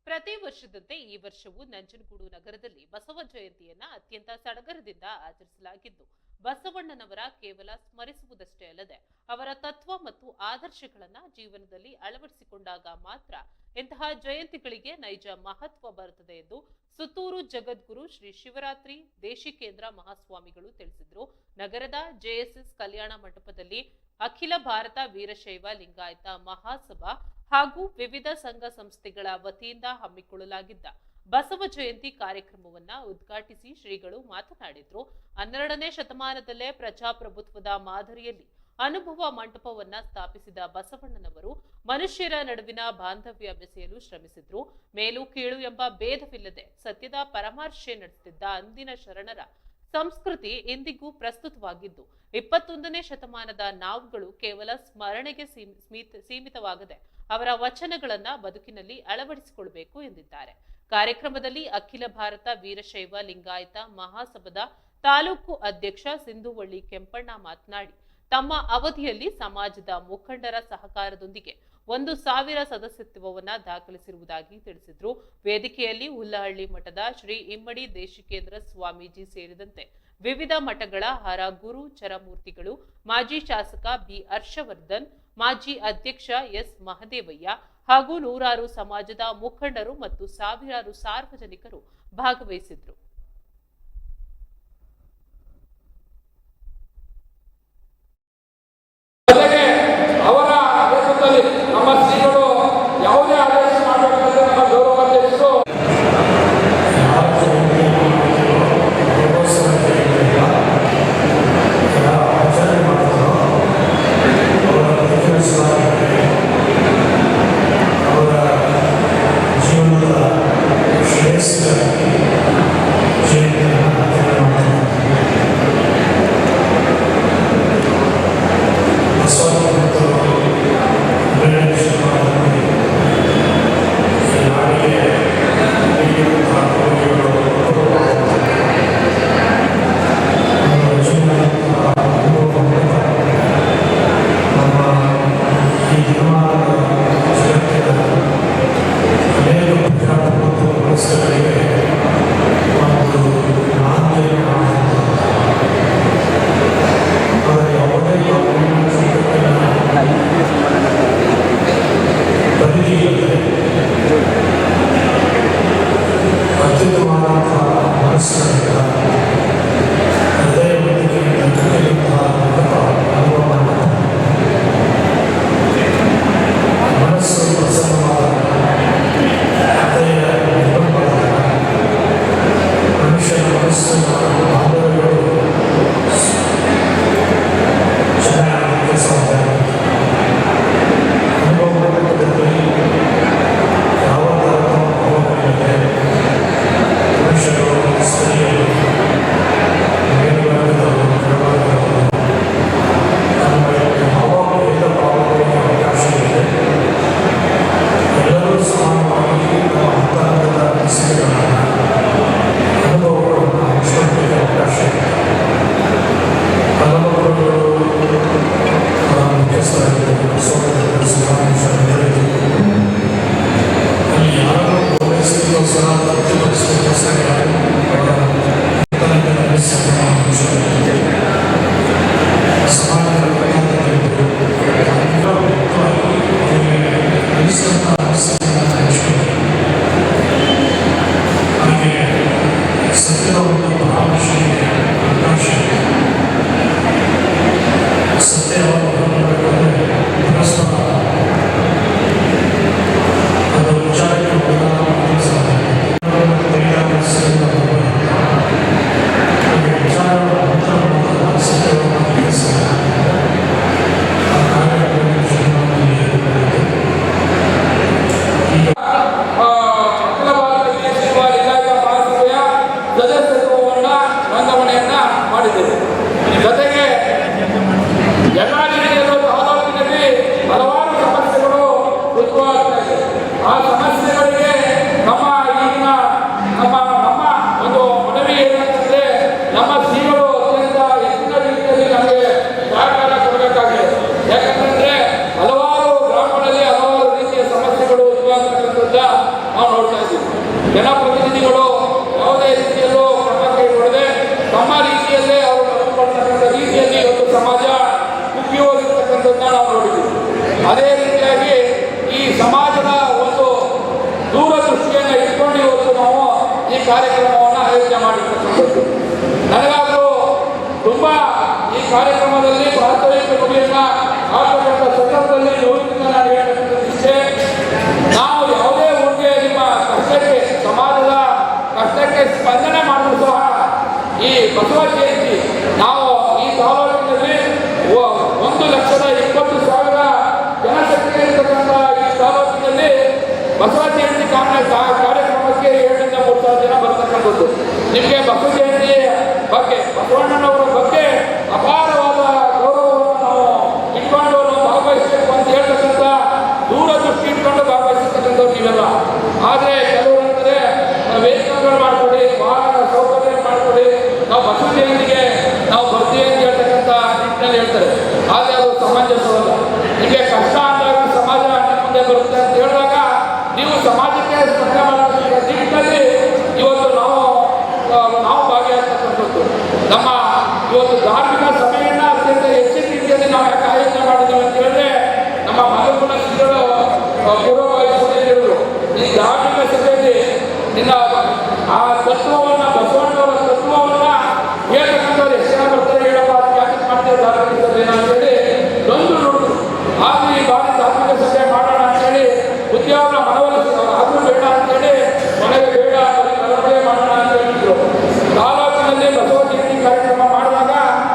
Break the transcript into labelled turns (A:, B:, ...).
A: ಪ್ರತಿ ವರ್ಷದಂತೆ ಈ ವರ್ಷವೂ ನಂಜನಗೂಡು ನಗರದಲ್ಲಿ ಬಸವ ಜಯಂತಿಯನ್ನ ಅತ್ಯಂತ ಸಡಗರದಿಂದ ಆಚರಿಸಲಾಗಿದ್ದು, ಬಸವಣ್ಣನವರ ಕೇವಲ ಸ್ಮರಿಸುವುದಷ್ಟೇ ಅಲ್ಲದೆ ಅವರ ತತ್ವ ಮತ್ತು ಆದರ್ಶಗಳನ್ನ ಜೀವನದಲ್ಲಿ ಅಳವಡಿಸಿಕೊಂಡಾಗ ಮಾತ್ರ ಇಂತಹ ಜಯಂತಿಗಳಿಗೆ ನೈಜ ಮಹತ್ವ ಬರುತ್ತದೆ ಎಂದು ಸುತ್ತೂರು ಜಗದ್ಗುರು ಶ್ರೀ ಶಿವರಾತ್ರಿ ದೇಶಿಕೇಂದ್ರ ಮಹಾಸ್ವಾಮಿಗಳು ತಿಳಿಸಿದರು. ನಗರದ ಜೆಎಸ್ಎಸ್ ಕಲ್ಯಾಣ ಮಂಟಪದಲ್ಲಿ ಅಖಿಲ ಭಾರತ ವೀರಶೈವ ಲಿಂಗಾಯತ ಮಹಾಸಭಾ ಹಾಗೂ ವಿವಿಧ ಸಂಘ ಸಂಸ್ಥೆಗಳ ವತಿಯಿಂದ ಹಮ್ಮಿಕೊಳ್ಳಲಾಗಿದ್ದ ಬಸವ ಜಯಂತಿ ಕಾರ್ಯಕ್ರಮವನ್ನ ಉದ್ಘಾಟಿಸಿ ಶ್ರೀಗಳು ಮಾತನಾಡಿದ್ರು. 12ನೇ ಶತಮಾನದಲ್ಲೇ ಪ್ರಜಾಪ್ರಭುತ್ವದ ಮಾದರಿಯಲ್ಲಿ ಅನುಭವ ಮಂಟಪವನ್ನ ಸ್ಥಾಪಿಸಿದ ಬಸವಣ್ಣನವರು ಮನುಷ್ಯರ ನಡುವಿನ ಬಾಂಧವ್ಯ ಬೆಸೆಯಲು ಶ್ರಮಿಸಿದ್ರು. ಮೇಲು ಕೀಳು ಎಂಬ ಭೇದವಿಲ್ಲದೆ ಸತ್ಯದ ಪರಾಮರ್ಶೆ ನಡೆಸುತ್ತಿದ್ದ ಅಂದಿನ ಶರಣರ ಸಂಸ್ಕೃತಿ ಇಂದಿಗೂ ಪ್ರಸ್ತುತವಾಗಿದ್ದು, 21ನೇ ಶತಮಾನದ ನಾವುಗಳು ಕೇವಲ ಸ್ಮರಣೆಗೆ ಸೀಮಿತವಾಗದೆ ಅವರ ವಚನಗಳನ್ನ ಬದುಕಿನಲ್ಲಿ ಅಳವಡಿಸಿಕೊಳ್ಳಬೇಕು ಎಂದಿದ್ದಾರೆ. ಕಾರ್ಯಕ್ರಮದಲ್ಲಿ ಅಖಿಲ ಭಾರತ ವೀರಶೈವ ಲಿಂಗಾಯತ ಮಹಾಸಭಾದ ತಾಲೂಕು ಅಧ್ಯಕ್ಷ ಸಿಂಧುವಳ್ಳಿ ಕೆಂಪಣ್ಣ ಮಾತನಾಡಿ, ತಮ್ಮ ಅವಧಿಯಲ್ಲಿ ಸಮಾಜದ ಮುಖಂಡರ ಸಹಕಾರದೊಂದಿಗೆ 1,000 ಸದಸ್ಯತ್ವವನ್ನ ದಾಖಲಿಸಿರುವುದಾಗಿ ತಿಳಿಸಿದ್ರು. ವೇದಿಕೆಯಲ್ಲಿ ಹುಲ್ಲಹಳ್ಳಿ ಮಠದ ಶ್ರೀ ಇಮ್ಮಡಿ ದೇಶಿಕೇಂದ್ರ ಸ್ವಾಮೀಜಿ ಸೇರಿದಂತೆ ವಿವಿಧ ಮಠಗಳ ಹರ ಗುರು ಚರಮೂರ್ತಿಗಳು, ಮಾಜಿ ಶಾಸಕ ಬಿ ಹರ್ಷವರ್ಧನ್, ಮಾಜಿ ಅಧ್ಯಕ್ಷ ಎಸ್ ಮಹದೇವಯ್ಯ ಹಾಗೂ ನೂರಾರು ಸಮಾಜದ ಮುಖಂಡರು ಮತ್ತು ಸಾವಿರಾರು ಸಾರ್ವಜನಿಕರು ಭಾಗವಹಿಸಿದ್ರು.
B: ನಮ್ಮ ಶ್ರೀಗಳು ಯಾವುದೇ ಆದೇಶ ಮಾಡಬೇಕಾದ್ರೆ ನಮ್ಮ ಗೌರವಾಧ್ಯಕ್ಷರು ಜನಪ್ರತಿನಿಧಿಗಳು ಯಾವುದೇ ರೀತಿಯಲ್ಲೂ ಕ್ರಮ ಕೈಗೊಳ್ಳದೆ ತಮ್ಮ ರೀತಿಯಲ್ಲೇ ಅವರು ನಡೆದುಕೊಳ್ತಕ್ಕಂಥ ರೀತಿಯಲ್ಲಿ ಒಂದು ಸಮಾಜ ಕುಗ್ಗಿ ಹೋಗಿರ್ತಕ್ಕಂಥದ್ದನ್ನ ನಾವು ನೋಡಿದ್ದೀವಿ. ಅದೇ ರೀತಿಯಾಗಿ ಈ ಸಮಾಜದ ಒಂದು ದೂರದೃಷ್ಟಿಯನ್ನು ಇಟ್ಕೊಂಡು ಇವತ್ತು ನಾವು ಈ ಕಾರ್ಯಕ್ರಮವನ್ನು ಆಯೋಜನೆ ಮಾಡಿರ್ತಕ್ಕಂಥದ್ದು. ನನಗಾದರೂ ತುಂಬ ಈ ಕಾರ್ಯಕ್ರಮದಲ್ಲಿ ಪ್ರಾಥಮಿಕ ಗುರಿಯನ್ನು ಹಾಕತಕ್ಕಂಥ ಸಂದರ್ಭದಲ್ಲಿ ನೋಡಿದ ನಾನು ಹೇಳತಕ್ಕಂಥದ್ದಿಷ್ಟೇ, ನಾವು ಯಾವುದೇ ಊರಿಗೆ ನಿಮ್ಮ ಕಷ್ಟಕ್ಕೆ ಸಮಾಜದ ಕಷ್ಟಕ್ಕೆ ಸ್ಪಂದನೆ ಮಾಡಲು ಸಹ ಈ ಬಸವ ಜಯಂತಿ ನಾವು ಈ ತಾಲೂಕಿನಲ್ಲಿ 1,20,000 ಜನಸಂಖ್ಯೆ ಇರತಕ್ಕಂಥ ಈ ತಾಲೂಕಿನಲ್ಲಿ ಬಸವ ಜಯಂತಿ ಕಾರ್ಯಕ್ರಮಕ್ಕೆ 7,000-3,000 ಜನ ಬರ್ತಕ್ಕಂಥದ್ದು. ನಿಮಗೆ ಬಸವ ಜಯಂತಿ ಬಗ್ಗೆ ಬಸವಣ್ಣನವರ ಬಗ್ಗೆ ಅಪಾರವಾದ ಗೌರವವನ್ನು ನಾವು ಇಟ್ಕೊಂಡು ನಾವು ಭಾಗವಹಿಸಬೇಕು ಅಂತ ಹೇಳ್ತಕ್ಕಂಥ ದೂರದೃಷ್ಟಿ ಇಟ್ಕೊಂಡು ಭಾಗವಹಿಸತಕ್ಕಂಥವ್ರು ನೀವೆಲ್ಲ. ಆದರೆ ಕೆಲವರು ಅಂದರೆ ವೇತನಗಳು ಮಾಡಿಕೊಡಿ, ವಾಹನ ಸೌಕರ್ಯ ಮಾಡಿಕೊಡಿ, ನಾವು ಬಸವ ಜಯಂತಿಗೆ ನಾವು ಬರ್ತೀವಿ ಅಂತ ಹೇಳ್ತಕ್ಕಂಥ ನಿಟ್ಟಿನಲ್ಲಿ ಹೇಳ್ತಾರೆ. ಆದರೆ